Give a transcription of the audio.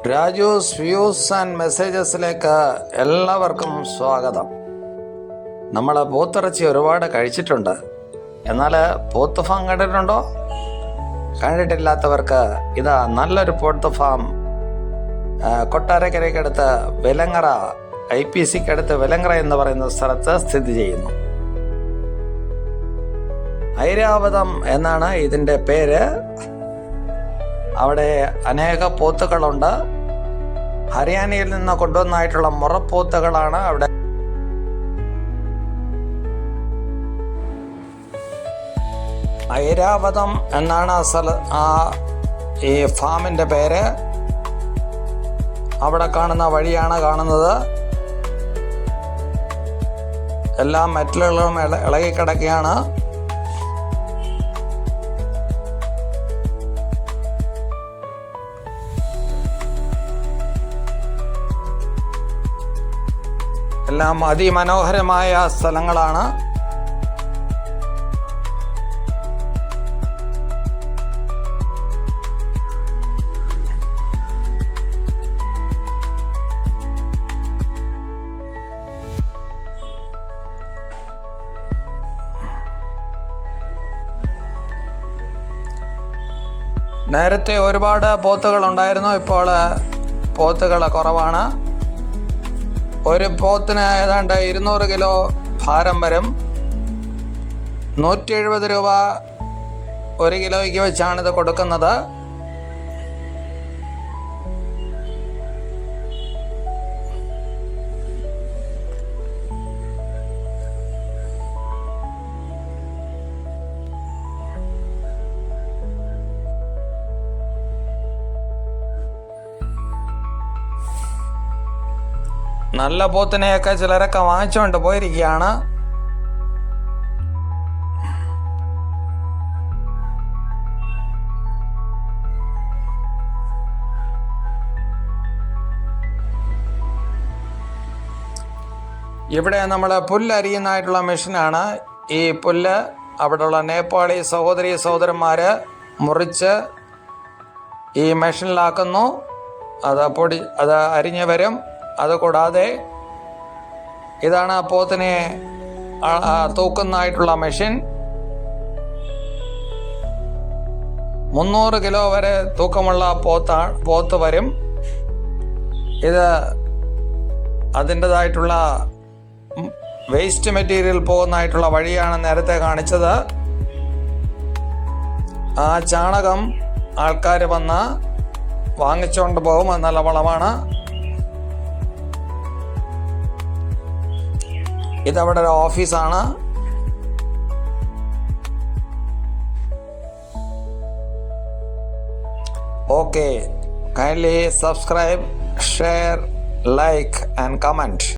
Raju's views and മെസ്സേജസിലേക്ക് എല്ലാവർക്കും സ്വാഗതം. നമ്മൾ പോത്തിറച്ചി ഒരുപാട് കഴിച്ചിട്ടുണ്ട്. എന്നാൽ പോത്ത് ഫാം കണ്ടിട്ടുണ്ടോ? കണ്ടിട്ടില്ലാത്തവർക്ക് ഇതാ നല്ലൊരു പോത്ത് ഫാം കൊട്ടാരക്കരയ്ക്കടുത്ത് വെലങ്ങറ IPCക്കടുത്ത് വെലങ്ങറ എന്ന് പറയുന്ന സ്ഥലത്ത് സ്ഥിതി ചെയ്യുന്നു. ഐരാവതം എന്നാണ് ഇതിൻ്റെ പേര്. അവിടെ അനേക പോത്തുകളുണ്ട്. ഹരിയാനയിൽ നിന്ന് കൊണ്ടുവന്നായിട്ടുള്ള മുറപ്പോത്തുകളാണ് അവിടെ. ഐരാവതം എന്നാണ് ഈ ഫാമിൻ്റെ പേര്. അവിടെ കാണുന്ന വഴിയാണ് കാണുന്നത്. എല്ലാ മെറ്റലുകളും ഇളകിക്കിടക്കുകയാണ്. എല്ലാം അതിമനോഹരമായ സ്ഥലങ്ങളാണ്. നേരത്തെ ഒരുപാട് പോത്തുകൾ ഉണ്ടായിരുന്നു. ഇപ്പോൾ പോത്തുകൾ കുറവാണ്. ഒരു പോത്തിന് ഏതാണ്ട് 200 കിലോ ഭാരം വരും. 170 രൂപ 1 കിലോയ്ക്ക് വെച്ചാണിത് കൊടുക്കുന്നത്. നല്ല പോത്തിനെയൊക്കെ ചിലരൊക്കെ വാങ്ങിച്ചുകൊണ്ട് പോയിരിക്കുകയാണ്. ഇവിടെ നമ്മൾ പുല്ലരിയുന്നതായിട്ടുള്ള മെഷീനാണ്. ഈ പുല്ല് അവിടെയുള്ള നേപ്പാളി സഹോദരന്മാർ മുറിച്ച് ഈ മെഷീനിലാക്കുന്നു. അത് അരിഞ്ഞ് വരും. അതുകൂടാതെ ഇതാണ് പോത്തിനെ തൂക്കുന്നതായിട്ടുള്ള മെഷീൻ. 300 കിലോ വരെ തൂക്കമുള്ള പോത്ത് വരും. ഇത് അതിൻ്റെതായിട്ടുള്ള വേസ്റ്റ് മെറ്റീരിയൽ പോകുന്നതായിട്ടുള്ള വഴിയാണ് നേരത്തെ കാണിച്ചത്. ആ ചാണകം ആൾക്കാർ വന്ന് വാങ്ങിച്ചുകൊണ്ട് പോകും. അത് നല്ല വളമാണ്. ഇതവിടെ ഒരു ഓഫീസാണ്. Okay, kindly subscribe, share, like and comment.